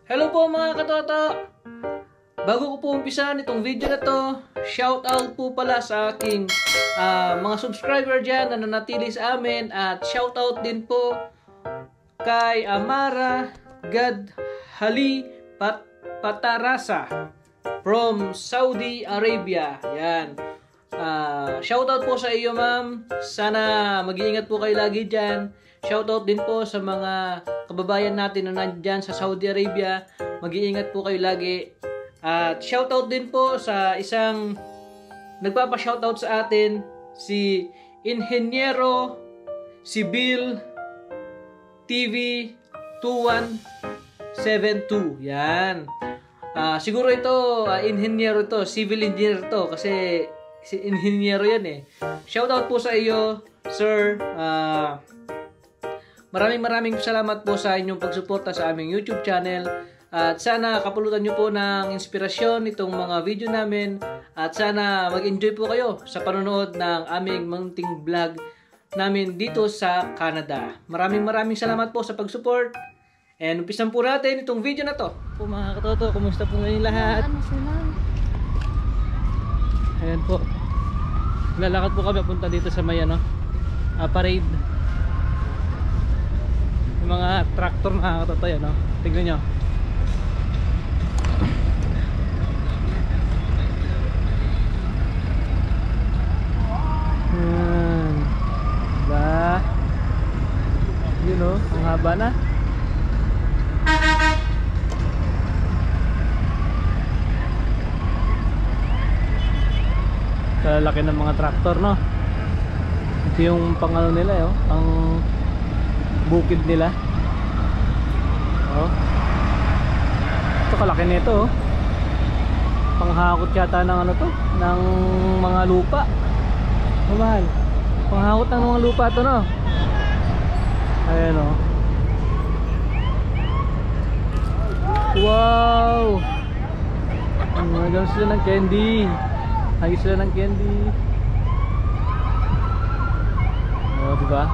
Hello po mga katoto! Bago ko po umpisahan itong video na to, shout out po pala sa aking mga subscriber dyan na nanatili sa amin, at shout out din po kay Amara Gadhali Patarasa from Saudi Arabia. Yan. Shout out po sa iyo, ma'am. Sana mag-iingat po kayo lagi dyan. Shout out din po sa mga kababayan natin na nandyan sa Saudi Arabia. Mag-iingat po kayo lagi. At shout out din po sa isang nagpapa-shoutout sa atin, si Inhenyero Sibil TV 2172. Yan. Siguro ito, inhenyero ito, civil engineer to, kasi si inhenyero yan eh. Shout out po sa iyo, sir. Maraming salamat po sa inyong pagsuporta sa aming YouTube channel. At sana kapulutan nyo po ng inspirasyon itong mga video namin. At sana mag-enjoy po kayo sa panonood ng aming munting vlog namin dito sa Canada. Maraming salamat po sa pag-support. And umpisan po natin itong video na to. Po mga katoto, kumusta po ngayon lahat? Ayan po. Lalakad po kami punta dito sa may parade. Yung mga tractor mga katoto yan, no? Tignan nyo. Ba? Yun o, ang haba na. Kalaki ng mga traktor, no? Ito yung pangano nila, ang bukid nila. Ito kalaki nito, panghakot yata ng ng mga lupa. Mahal. Panghakot ng mga lupa to, no? Ayan, wow! Nagawin sila ng candy. Lagi sila ng candy. Diba?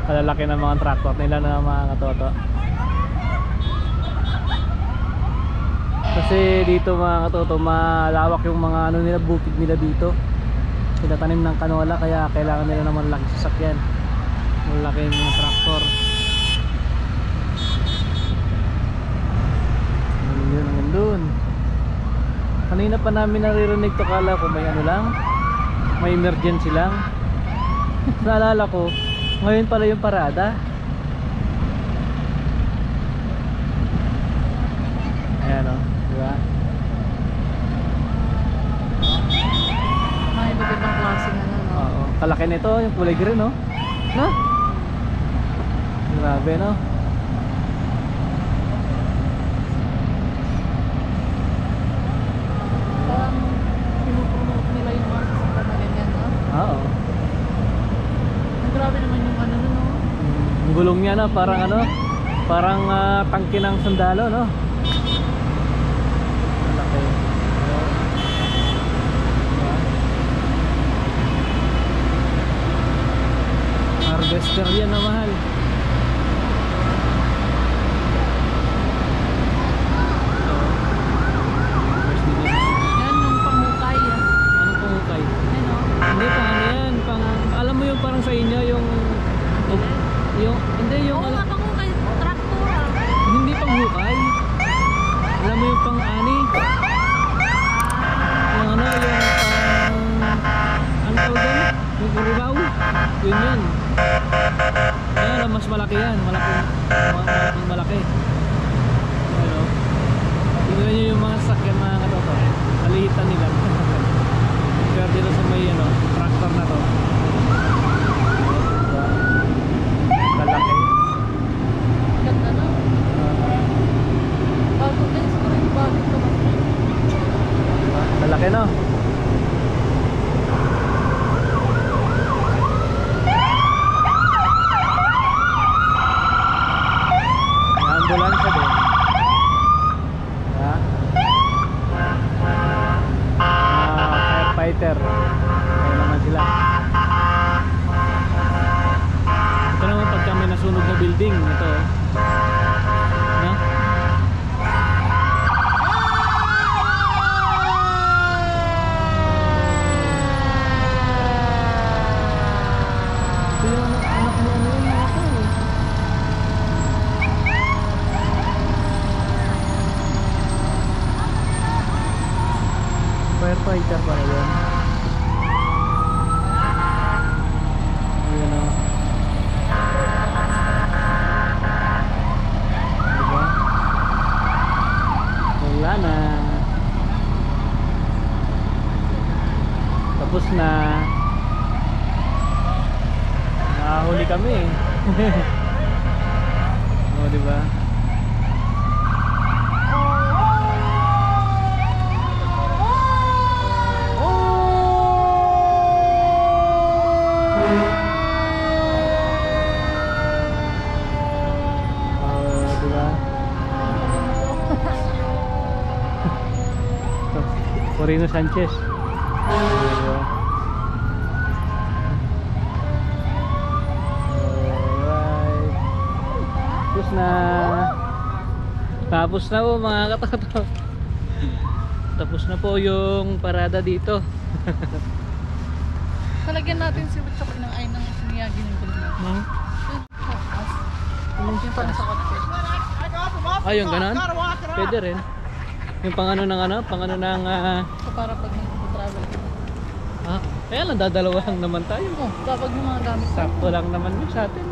Kalalaki ng mga tractor nila na mga katoto. Kasi dito mga katoto, malawak yung mga nila, bukid nila dito. Tinatanim ng kanola, kaya kailangan nila ng malaking sasakyan, malaking mga traktor. Yun ang doon. Kanina pa namin naririnig to, kala ko may may emergency lang. Naalala ko, ngayon pala yung parada. Ayan diba? May magandang klase nga no? Oo. Kalaki nito, yung kulay green, no? Grabe, no? Parang pinupromote nila yung mga sasakyan na ganyan, no? Oo. Ang grabe naman yung no? Ang gulong niya, no? Parang tangke ng sundalo, no? Malaki. Harvester yan na mahal. Yan yung panghukay. Anong pangukay? Ano? Hindi, yan. Alam mo yung parang sa inyo, hindi yung Oo nga, panghukay. Traktor. Hindi panghukay. Alam mo yung pang-ani? Yung ano tawag doon? Yung kuribaw? Yun. Ayan, mas malaki yan. Malaki. Ano? Tingnan nyo yung mga sasakyan mga katoto. Kalihitan nila. Pero dito sa may tractor na to. Kalaki. Ganda na. Bago din siguro yung bago ito. Malaki, no? Ambulansya din. Firefighter. Ayun naman sila. building ito. No? Ito yung anak ni ano yung mga to. Firefighter pala yun. Ayan o. Diba? Wala na. Tapos na. Nakahuli kami. O diba? Corino Sanchez. Alright. Tapos na. Tapos na po mga katoto. Tapos na po yung parada dito. Talagyan natin si Butchok ng ay ng siniyagi ng gulma. Yung para sa cockpit. Ah, yung ganon? Pwede rin. Yung pangano ng ano? Pangano ng So para pag nag-travel. ah, kaya lang dadalawa lang naman tayo. Oh, kapag yung mga gamit. Sakto lang naman yun sa atin.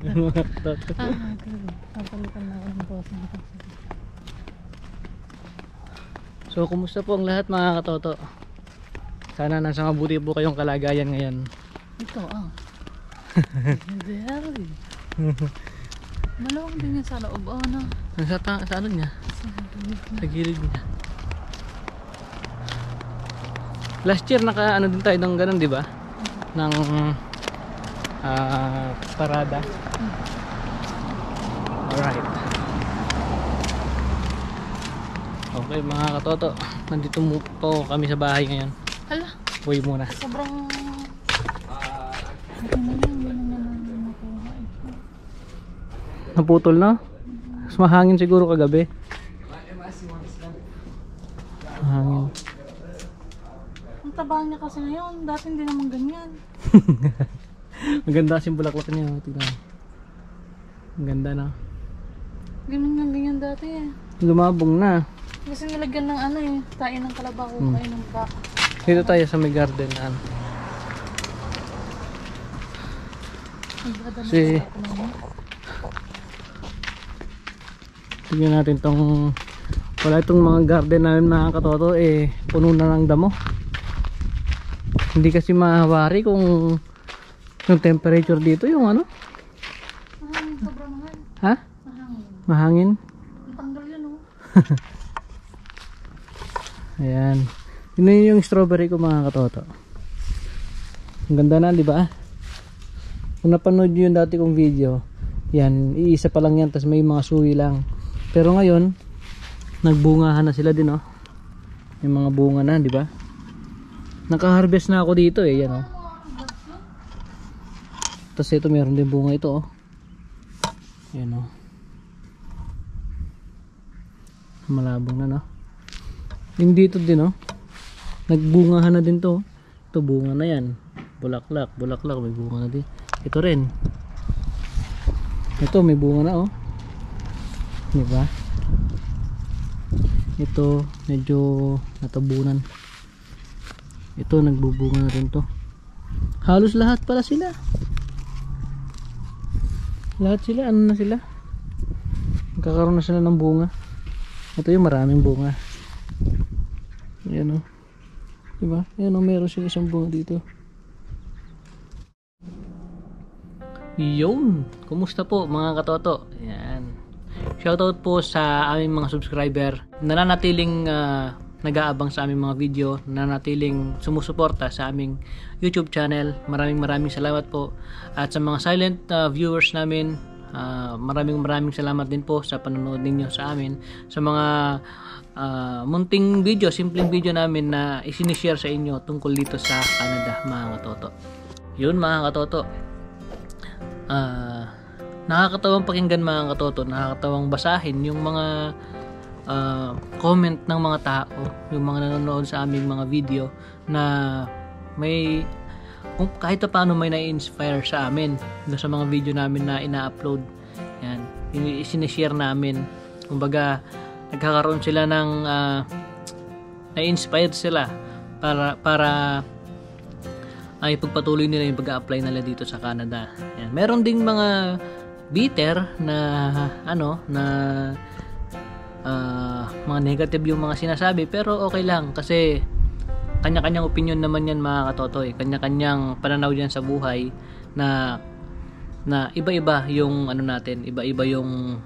Yung mga katoto. Napalitan na ako ng boss. So, kumusta po ang lahat mga katoto? Sana nasa mabuti po kayong kalagayan ngayon. Ito very. Malawang din yan sa loob. Oh, no. Sa ano niya? Sa gilid niya. Last year naka ano din tayo ng ganun, di ba? Ng parada. Alright. Okay mga katoto, nandito po kami sa bahay ngayon. Hala, Uwi muna. sobrang Naputol na? Mas mahangin siguro kagabi. Mahangin. ang tabang niya kasi ngayon. Dati hindi naman ganyan. Maganda kasing bulaklak niya. Tignan. Ang ganda na. Ganyan dati eh. Lumabong na. Kasi nilagyan ng ano eh. Tain ng kalabaw. Kain ng baka. Dito tayo sa may garden. Kasi tignan natin tong wala itong mga garden namin mga katoto eh puno na ng damo. Hindi kasi mahawari kung yung temperature dito yung ano. Mahangin, sobrang mahal. Ha? Mahangin. Mahangin? Ang tanggal yun oh. Ayan. Yun yung strawberry ko mga katoto. Ang ganda na, di ba? Kung napanood nyo yung dati kong video, yan, iisa pa lang yan, tas may mga suwi lang. Pero ngayon, nagbungahan na sila din, oh. Yung mga bunga na, di ba? Naka-harvest na ako dito, eh, yan, oh. Tas ito, meron din bunga ito, oh. Yan, oh. Malabong na, no? Yung dito din, oh. Nagbungahan na din to, oh. Ito, bunga na yan. Bulaklak, may bunga na din. Ito rin. Ito may bunga na oh. Diba? Ito medyo natabunan. Ito nagbubunga na rin to. Halos lahat pala sila. Lahat sila ano na sila? Magkakaroon na sila ng bunga. Ito yung maraming bunga. Ayan oh. Diba? Ayan oh, meron silang isang bunga dito. Yun, kumusta po mga katoto? Ayan. Shoutout po sa aming mga subscriber na nanatiling nag-aabang sa aming mga video, nanatiling sumusuporta sa aming YouTube channel. Maraming salamat po. At sa mga silent viewers namin, maraming salamat din po sa panonood ninyo sa amin. Sa mga munting video, simpleng video namin na isinishare sa inyo tungkol dito sa Canada mga katoto. Yun mga katoto. nakakatawang pakinggan mga katoto, nakakatawang basahin yung mga comment ng mga tao, yung mga nanonood sa aming mga video na may kung kahit pa paano may na-inspire sa amin doon sa mga video namin na ina-upload. Yan, sinishare namin. Kumbaga, nagkakaroon sila ng na-inspired sila para ay pagpatuloy nila yung pag-apply nila dito sa Canada. Yan. Meron ding mga bitter na mga negative yung mga sinasabi, pero okay lang kasi kanya-kanyang opinion naman yan mga katotoy, kanya-kanyang pananaw yan sa buhay na iba-iba yung natin, iba-iba yung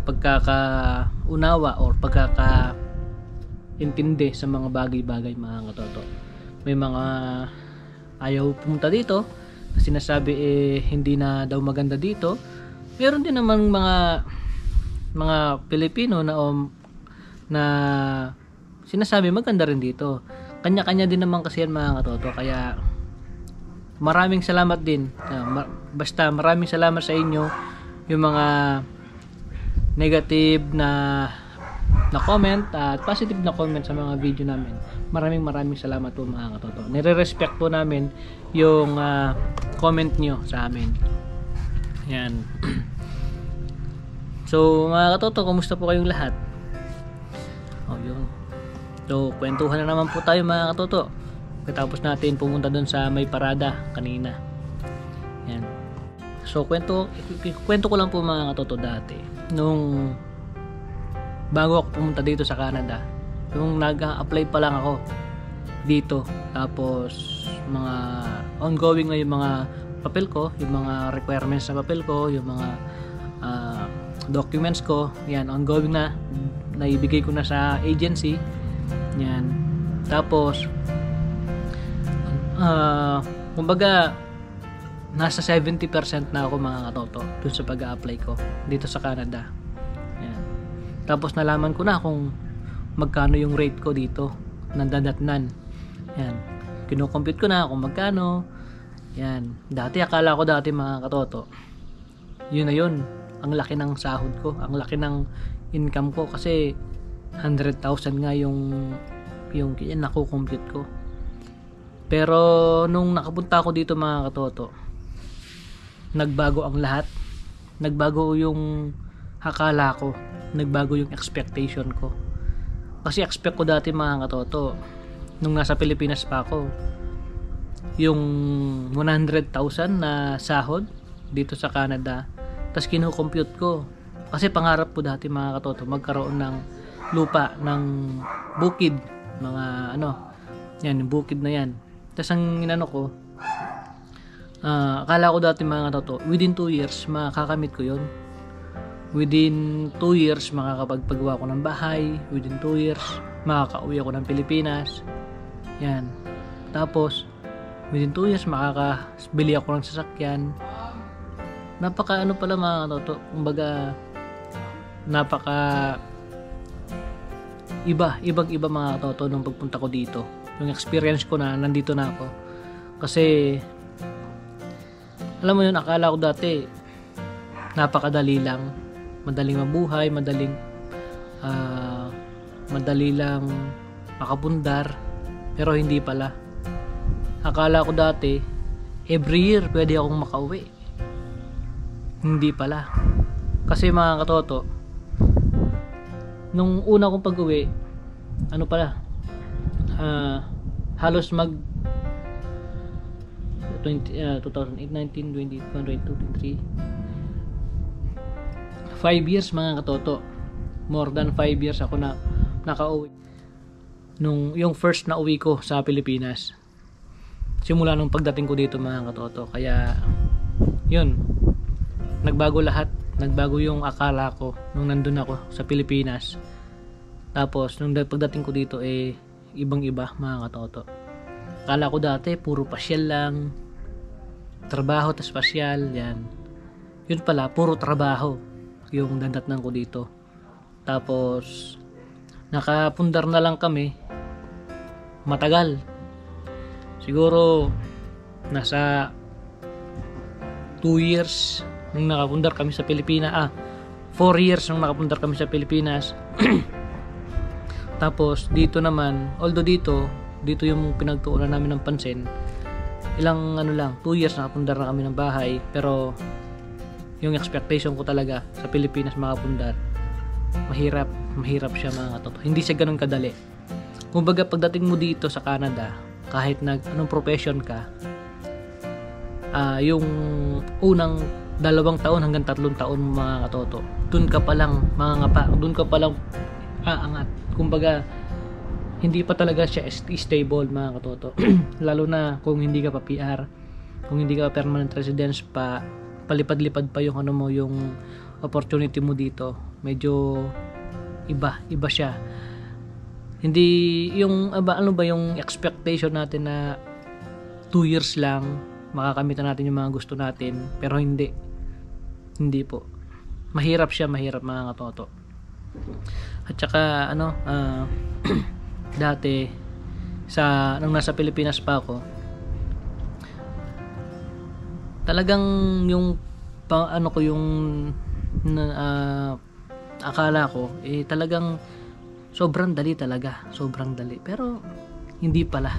pagkakaunawa or pagkakaintindi sa mga bagay-bagay mga katoto. May mga ayaw pumunta dito, sinasabi hindi na daw maganda dito. Meron din naman mga Pilipino na sinasabi maganda rin dito. Kanya-kanya din naman kasi yan mga katoto. Kaya maraming salamat din. Basta maraming salamat sa inyo yung mga negative na comment at positive na comment sa mga video namin. Maraming salamat po mga katoto. Nire-respect po namin yung comment nyo sa amin. Yan. So mga katoto, kumusta po kayong lahat? Yun. So kwentuhan na naman po tayo mga katoto. Katapos natin pumunta dun sa may parada kanina. Yan. So kwento ko lang po mga katoto dati. Nung bago ako pumunta dito sa Canada, yung nag-apply pa lang ako dito, tapos mga ongoing na yung mga papel ko, yung mga requirements sa papel ko, yung mga documents ko, yan, ongoing na, naibigay ko na sa agency, yan. Tapos kumbaga nasa 70% na ako mga katoto dun sa pag-a-apply ko dito sa Canada. Yan. Tapos nalaman ko na kung magkano yung rate ko dito, nandadatnan. Yan. Kino-compute ko na kung magkano. Yan. Dati akala ko mga katoto, yun na yun, ang laki ng sahod ko, ang laki ng income ko kasi 100,000 nga yung nakukompute ko. Pero nung nakapunta ako dito mga katoto, nagbago ang lahat. Nagbago yung akala ko, nagbago yung expectation ko. Kasi expect ko dati mga katoto, nung nasa Pilipinas pa ako, yung 100,000 na sahod dito sa Canada, tapos kino-compute ko. Kasi pangarap ko dati mga katoto, magkaroon ng lupa, ng bukid, mga yan, yung bukid na yan. Tapos ang ko, akala ko dati mga katoto, within 2 years makakamit ko yun. Within 2 years makakapagpagawa ko ng bahay. Within 2 years makakauwi ako ng Pilipinas. Yan. Tapos within 2 years makakabili ako ng sasakyan. Napaka pala mga katoto, kumbaga napaka ibang-iba mga katoto nung pagpunta ko dito. Yung experience ko na nandito na ako. Kasi alam mo yun, akala ko dati napakadali lang, madaling mabuhay, madali lang makapundar, pero hindi pala. Akala ko dati every year pwede akong makauwi, hindi pala. Kasi mga katoto, nung una kong pag-uwi, halos 2008, 19, 20, 22, 23 5 years mga katoto. More than 5 years ako na nakauwi. Yung first na uwi ko sa Pilipinas, simula nung pagdating ko dito mga katoto. Kaya yun, nagbago lahat. Nagbago yung akala ko nung nandun ako sa Pilipinas. Tapos nung pagdating ko dito ibang-iba mga katoto. Akala ko dati puro pasyal lang, trabaho tas pasyal, yan. Yun pala, puro trabaho yung dandatnan ko dito. Tapos nakapundar na lang kami matagal, siguro nasa 2 years nung nakapundar kami sa Pilipinas. 4 years nung nakapundar kami sa Pilipinas. Tapos dito naman, although dito yung pinagtuunan namin ng pansin. Ilang 2 years nakapundar na kami ng bahay, pero yung expectation ko talaga sa Pilipinas makapundar, mahirap siya mga katoto. Hindi siya ganun kadali. Kumbaga pagdating mo dito sa Canada, kahit anong profession ka, yung unang 2 taon hanggang 3 taon mga katoto, dun ka palang mangangapa, dun ka palang aangat. Kumbaga hindi pa talaga siya stable mga katoto. Lalo na kung hindi ka pa PR, kung hindi ka pa permanent residence pa, palipad-lipad pa yung yung opportunity mo dito. Medyo iba siya. Hindi yung yung expectation natin na 2 years lang makakamit natin yung mga gusto natin, pero hindi po. Mahirap mga katoto. At saka dati nung nasa Pilipinas pa ako, talagang yung akala ko talagang sobrang dali, pero hindi pala.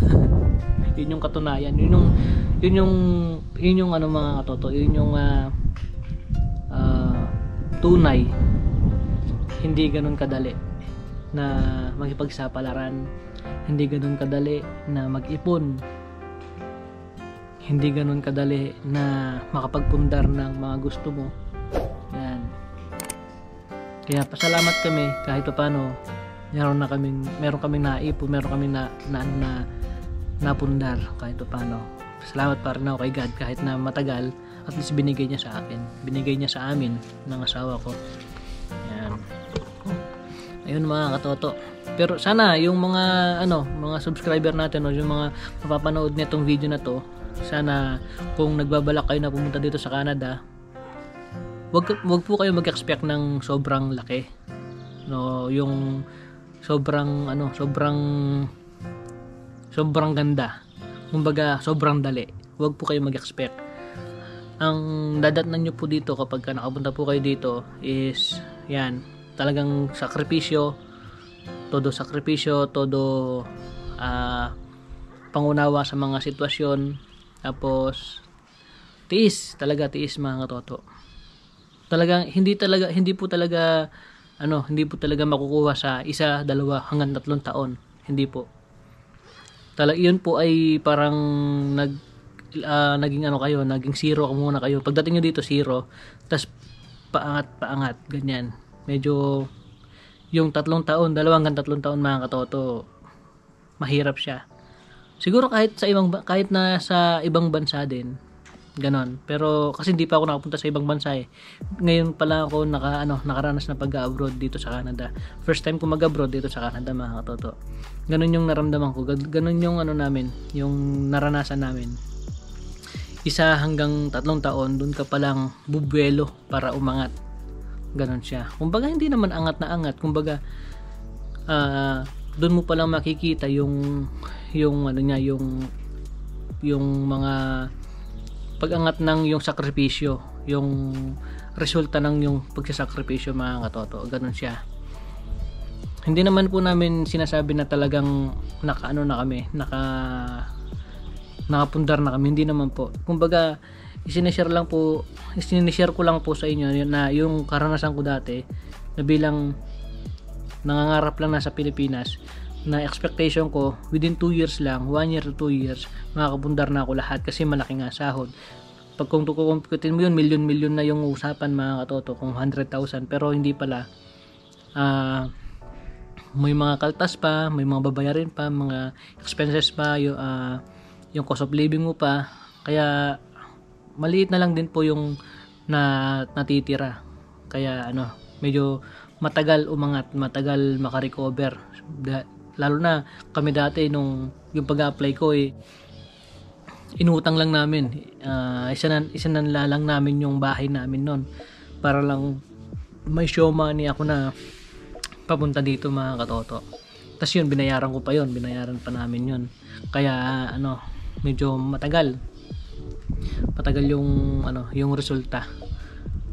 Yun yung katunayan, yun yung mga katoto, yun yung tunay. Hindi ganun kadali na makipagsapalaran, hindi ganun kadali na mag-ipon, hindi ganun kadali na makapagpundar ng mga gusto mo. Yan. Kaya pasalamat kami kahit paano meron kaming naipon, meron kaming napundar kahit paano. Salamat pa rin ako kay God kahit na matagal, at least binigay niya sa akin, binigay niya sa amin ng asawa ko. Yan. Ayun mga katoto. Pero sana yung mga subscriber natin, yung mga mapapanood nitong video na to, sana kung nagbabalak kayo na pumunta dito sa Canada, wag po kayo mag-expect ng sobrang laki. Yung sobrang ganda. Kumbaga sobrang dali. Wag po kayo mag-expect. Ang dadatnan nyo po dito kapag nakapunta po kayo dito is yan, talagang sakripisyo, todo pangunawa sa mga sitwasyon, tapos tiis mga katoto. Talagang hindi po talaga makukuha sa 1, 2 hanggang 3 taon. Hindi po. Yun po ay parang naging zero muna kayo. Pagdating nyo dito zero, tas paangat ganyan. Medyo yung 3 taon, 2 hanggang 3 taon mga katoto, mahirap siya. Siguro kahit na sa ibang bansa din, ganon. Pero kasi hindi pa ako nakapunta sa ibang bansa eh. Ngayon pala ako nakaranas na pag-abroad dito sa Canada. First time ko mag-abroad dito sa Canada mga katoto. Ganon yung naramdaman ko, ganon yung yung naranasan namin. 1 hanggang 3 taon, dun ka palang bubuelo para umangat. Ganon siya. Kumbaga hindi naman angat na angat. Kumbaga dun mo palang makikita yung mga pag-angat ng yung sakripisyo, yung resulta ng yung pagsasakripisyo mga katoto. Ganon siya. Hindi naman po namin sinasabi na talagang nakapundar na kami, hindi naman po. Kumbaga isinishare ko lang po sa inyo na yung karanasan ko dati na bilang nangangarap lang nasa Pilipinas, na expectation ko within 2 years lang, 1 year to 2 years makakapundar na ako lahat kasi malaki nga sahod. Pag kung kukumputin mo yun, milyon na yung usapan mga katoto, kung 100,000, pero hindi pala. May mga kaltas pa, may mga babayarin pa, mga expenses pa, yung cost of living mo pa, kaya maliit na lang din po yung natitira. Kaya medyo matagal umangat, matagal makarecover. Lalo na kami dati nung yung pag-apply ko inutang lang namin. Isa na lang namin yung bahay namin noon para lang may show money ako na papunta dito mga katoto. Tapos yun, binayaran pa namin yun. Kaya medyo matagal. patagal yung yung resulta.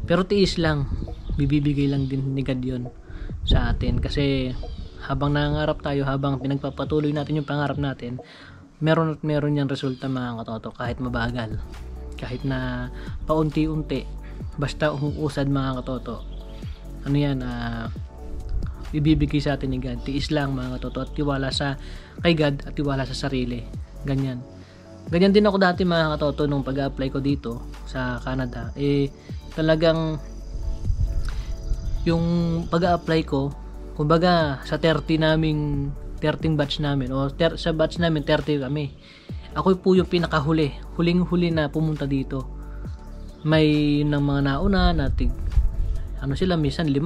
Pero tiis lang, bibibigay lang din ni God yun sa atin, kasi habang nangangarap tayo, habang pinagpapatuloy natin yung pangarap natin, meron at meron yung resulta mga katoto, kahit mabagal, kahit na paunti-unti, basta umuusad mga katoto, ibibigay sa atin ni God. Tiis lang mga katoto, at tiwala kay God, at tiwala sa sarili. Ganyan din ako dati mga katoto, nung pag-apply ko dito sa Canada. Talagang yung pag-apply ko, kumbaga sa 30 batch namin, o sa batch namin 30 kami, ako po yung huling-huli na pumunta dito. May ng mga nauna na sila, minsan 5,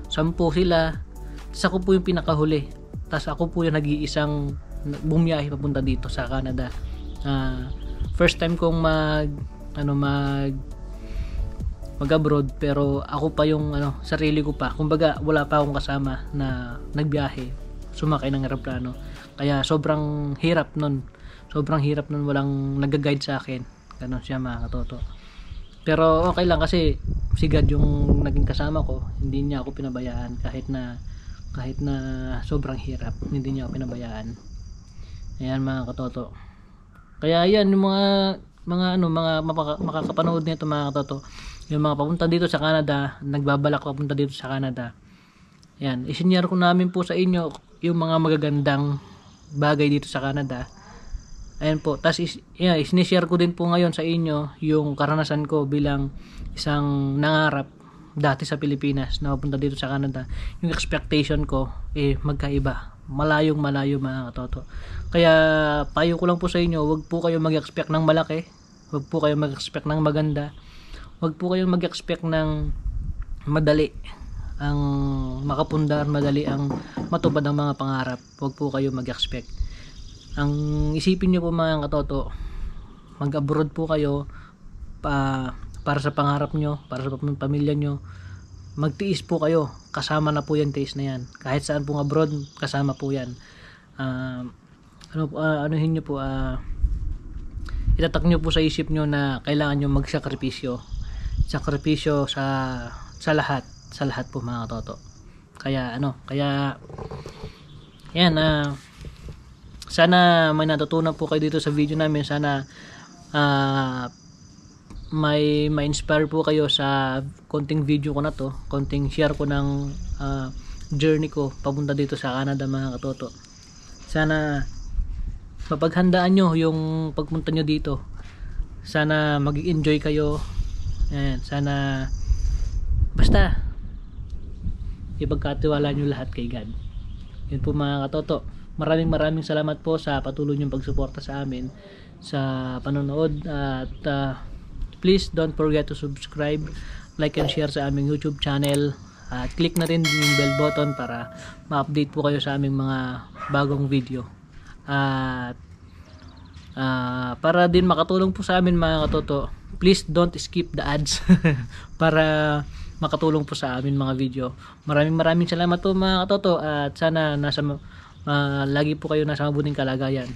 10 sila, tapos ako po yung pinakahuli, tapos ako po yung nag-iisang bumiyahe papunta dito sa Canada. First time kong mag-abroad, pero ako pa yung sarili ko pa, kumbaga wala pa akong kasama na nagbiyahe, sumakay ng eroplano, kaya sobrang hirap nun, walang nag-guide sa akin, ganun siya mga katoto. Pero okay lang, kasi si God yung naging kasama ko, hindi niya ako pinabayaan, kahit na sobrang hirap, hindi niya ako pinabayaan. Ayan mga katoto, kaya yan yung mga makakapanood nito mga katoto, yung mga papunta dito sa Canada, nagbabalak papunta dito sa Canada, yan, isinare ko namin po sa inyo yung mga magagandang bagay dito sa Canada. Ayan po, tapos isinishare ko din po ngayon sa inyo yung karanasan ko bilang isang nangarap dati sa Pilipinas na papunta dito sa Canada. Yung expectation ko magkaiba, malayong malayo mga katoto. Kaya payo ko lang po sa inyo, wag po kayo mag-expect ng malaki, wag po kayo mag-expect ng maganda, wag po kayong mag-expect ng madali ang makapundar, madali ang matupad ang mga pangarap. Wag po kayo mag-expect. Ang isipin niyo po mga katoto, mag-abroad po kayo para sa pangarap nyo, para sa pamilya nyo. Magtiis po kayo, kasama na po yan, tiis na yan. Kahit saan pong abroad, kasama po yan. Anuhin nyo po, itatak nyo po sa isip nyo na kailangan nyo magsakripisyo sa lahat po mga katoto. Kaya yan, sana may natutunan po kayo dito sa video namin. Sana may ma-inspire po kayo sa konting video ko na to, konting share ko ng journey ko papunta dito sa Canada mga katoto. Sana mapaghandaan nyo yung pagpunta nyo dito, sana mag-enjoy kayo. Ayan, sana basta ipagkatiwala nyo lahat kay God. Yun po mga katoto, maraming salamat po sa patuloy nyong pagsuporta sa amin sa panonood, at please don't forget to subscribe, like and share sa aming YouTube channel, at click na rin yung bell button para ma-update po kayo sa aming mga bagong video, at para din makatulong po sa amin mga katoto, please don't skip the ads para makatulong po sa amin mga video. Maraming salamat po mga katoto, at sana lagi po kayo nasa mabuting kalagayan.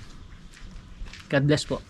God bless po.